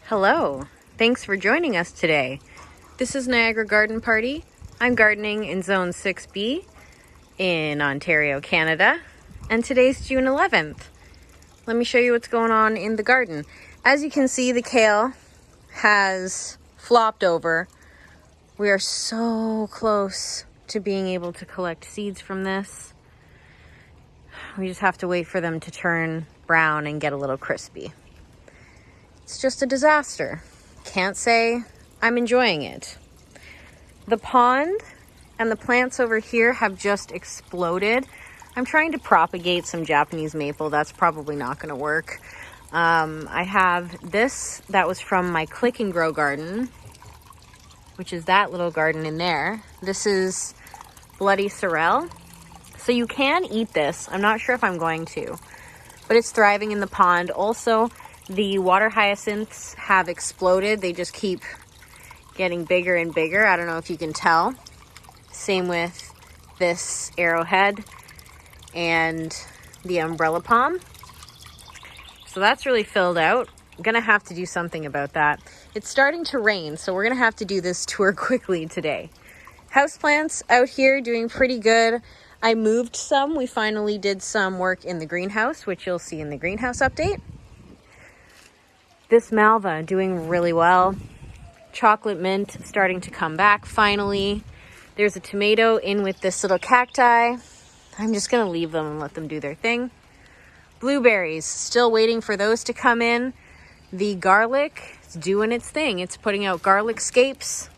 Hello, thanks for joining us today. This is Niagara Garden Party. I'm gardening in Zone 6B in Ontario, Canada, and today's June 11th. Let me show you what's going on in the garden. As you can see, the kale has flopped over. We are so close to being able to collect seeds from this. We just have to wait for them to turn brown and get a little crispy. It's just a disaster. Can't say I'm enjoying it. The pond and the plants over here have just exploded. I'm trying to propagate some Japanese maple. That's probably not going to work. I have this that was from my Click and Grow garden, which is that little garden in there. This is bloody sorrel. So you can eat this. I'm not sure if I'm going to, but it's thriving in the pond. Also, the water hyacinths have exploded. They just keep getting bigger and bigger. I don't know if you can tell. Same with this arrowhead and the umbrella palm. So that's really filled out. I'm gonna have to do something about that. It's starting to rain, so we're gonna have to do this tour quickly today. Houseplants out here doing pretty good. I moved some. We finally did some work in the greenhouse, which you'll see in the greenhouse update. This Malva doing really well. Chocolate mint starting to come back finally. There's a tomato in with this little cacti. I'm just gonna leave them and let them do their thing. Blueberries, still waiting for those to come in. The garlic is doing its thing. It's putting out garlic scapes.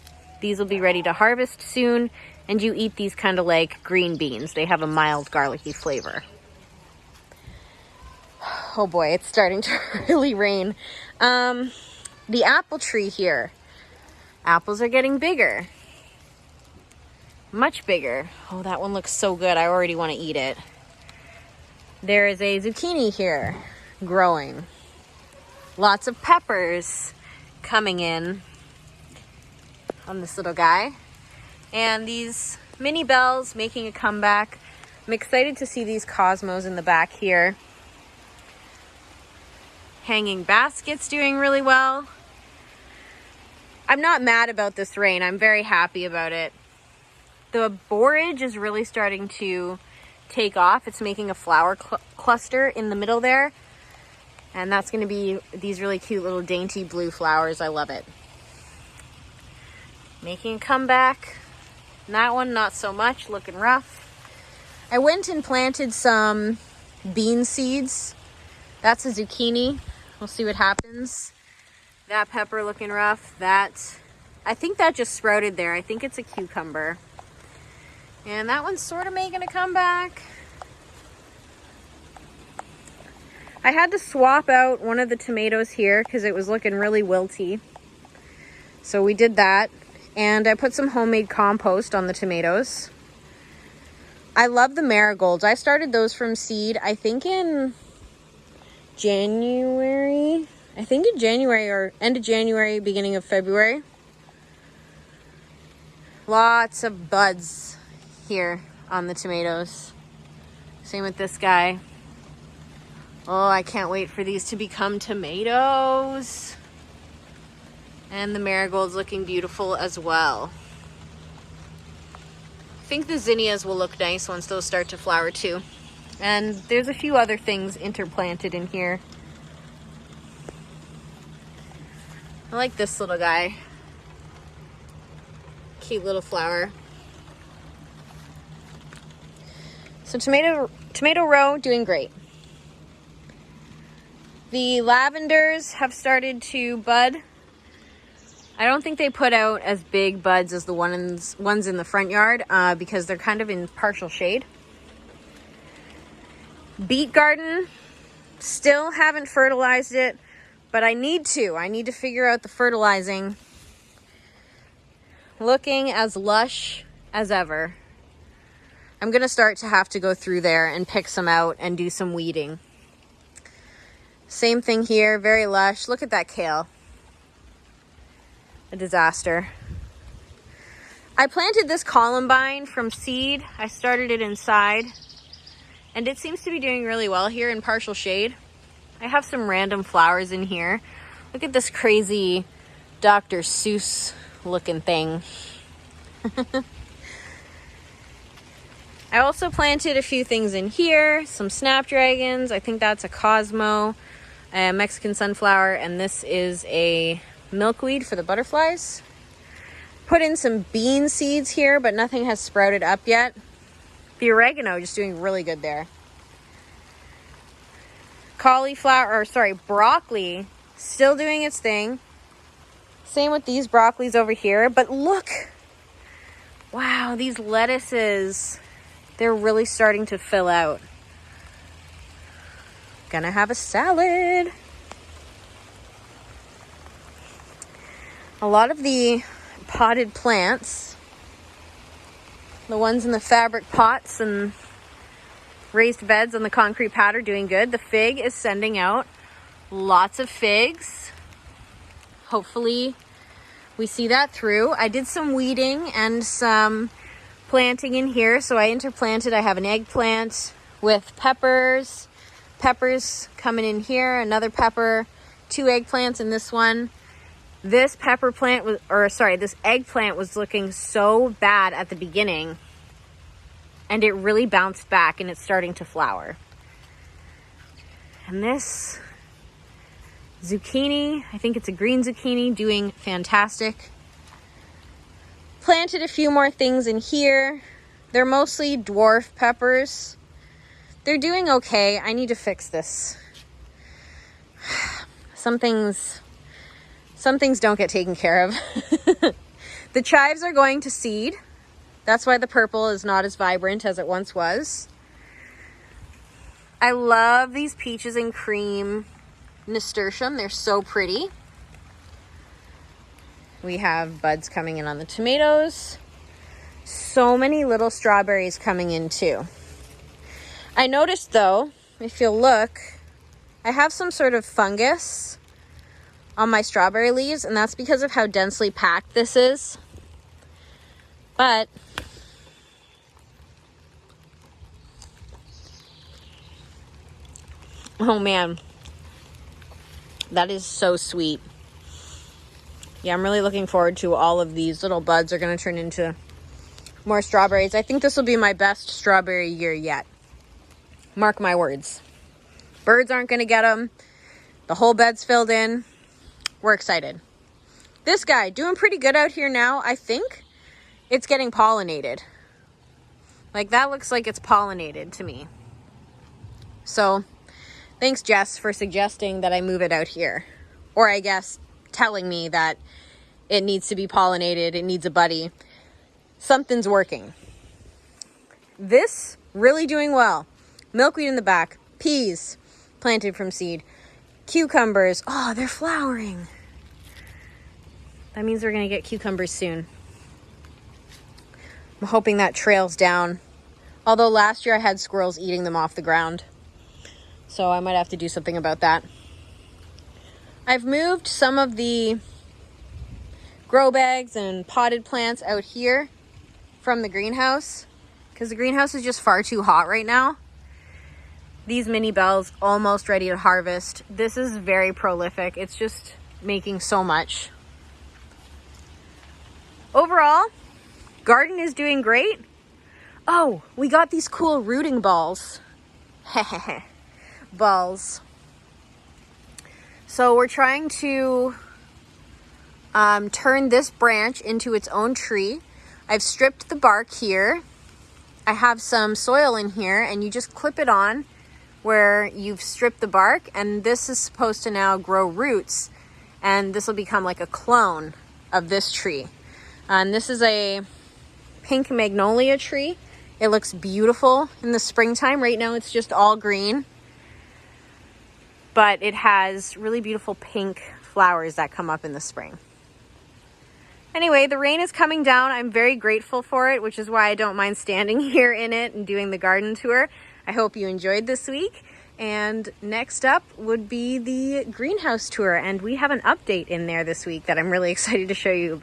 These will be ready to harvest soon. And you eat these kind of like green beans. They have a mild garlicky flavor. Oh boy, it's starting to really rain. The apple tree here. Apples are getting bigger. Much bigger. Oh, that one looks so good. I already want to eat it. There is a zucchini here growing. Lots of peppers coming in on this little guy. And these mini bells making a comeback. I'm excited to see these cosmos in the back here. Hanging baskets doing really well. I'm not mad about this rain. I'm very happy about it. The borage is really starting to take off. It's making a flower cluster in the middle there. And that's going to be these really cute little dainty blue flowers. I love it. Making a comeback. And that one, not so much, looking rough. I went and planted some bean seeds. That's a zucchini. We'll see what happens. That pepper looking rough. I think that just sprouted there. I think it's a cucumber. And that one's sort of making a comeback. I had to swap out one of the tomatoes here because it was looking really wilty. So we did that. And I put some homemade compost on the tomatoes. I love the marigolds. I started those from seed, I think in January. Or end of January, beginning of February. Lots of buds here on the tomatoes. Same with this guy. Oh, I can't wait for these to become tomatoes. And the marigold's looking beautiful as well. I think the zinnias will look nice once those start to flower too. And there's a few other things interplanted in here. I like this little guy. Cute little flower. So tomato row doing great. The lavenders have started to bud. I don't think they put out as big buds as the ones in the front yard because they're kind of in partial shade. Beet garden, still haven't fertilized it, but I need to. I need to figure out the fertilizing. Looking as lush as ever. I'm going to start to have to go through there and pick some out and do some weeding. Same thing here, very lush. Look at that kale. A disaster. I planted this columbine from seed. I started it inside and it seems to be doing really well here in partial shade. I have some random flowers in here. Look at this crazy Dr. Seuss looking thing. I also planted a few things in here, some snapdragons. I think that's a Cosmo, a Mexican sunflower, and this is a milkweed for the butterflies. Put in some bean seeds here, but nothing has sprouted up yet. The oregano just doing really good there. Broccoli still doing its thing. Same with these broccolis over here, but look. Wow, these lettuces, they're really starting to fill out. Gonna have a salad. A lot of the potted plants, the ones in the fabric pots and raised beds on the concrete pad, are doing good. The fig is sending out lots of figs. Hopefully we see that through. I did some weeding and some planting in here. So I interplanted. I have an eggplant with peppers. Peppers coming in here. Another pepper. 2 eggplants in this one. This this eggplant was looking so bad at the beginning. And it really bounced back and it's starting to flower. And this zucchini, I think it's a green zucchini, doing fantastic. Planted a few more things in here. They're mostly dwarf peppers. They're doing okay. I need to fix this. Some things don't get taken care of. The chives are going to seed. That's why the purple is not as vibrant as it once was. I love these peaches and cream nasturtium. They're so pretty. We have buds coming in on the tomatoes. So many little strawberries coming in too. I noticed though, if you'll look, I have some sort of fungus on my strawberry leaves, and that's because of how densely packed this is. But oh man, that is so sweet. Yeah, I'm really looking forward to all of these little buds are going to turn into more strawberries. I think this will be my best strawberry year yet. Mark my words. Birds aren't going to get them. The whole bed's filled in. We're excited. This guy doing pretty good out here now. I think it's getting pollinated. Like, that looks like it's pollinated to me. So thanks, Jess, for suggesting that I move it out here. Or I guess telling me that it needs to be pollinated, it needs a buddy. Something's working. This really doing well. Milkweed in the back. Peas planted from seed. Cucumbers. Oh, they're flowering. That means we're going to get cucumbers soon. I'm hoping that trails down. Although last year I had squirrels eating them off the ground. So I might have to do something about that. I've moved some of the grow bags and potted plants out here from the greenhouse because the greenhouse is just far too hot right now. These mini bells almost ready to harvest. This is very prolific. It's just making so much. Overall, garden is doing great. Oh, we got these cool rooting balls. Balls. So we're trying to turn this branch into its own tree. I've stripped the bark here. I have some soil in here, and you just clip it on where you've stripped the bark, and this is supposed to now grow roots, and this will become like a clone of this tree. And this is a pink magnolia tree. It looks beautiful in the springtime. Right now it's just all green, but it has really beautiful pink flowers that come up in the spring. Anyway, the rain is coming down. I'm very grateful for it, which is why I don't mind standing here in it and doing the garden tour. I hope you enjoyed this week. And next up would be the greenhouse tour. And we have an update in there this week that I'm really excited to show you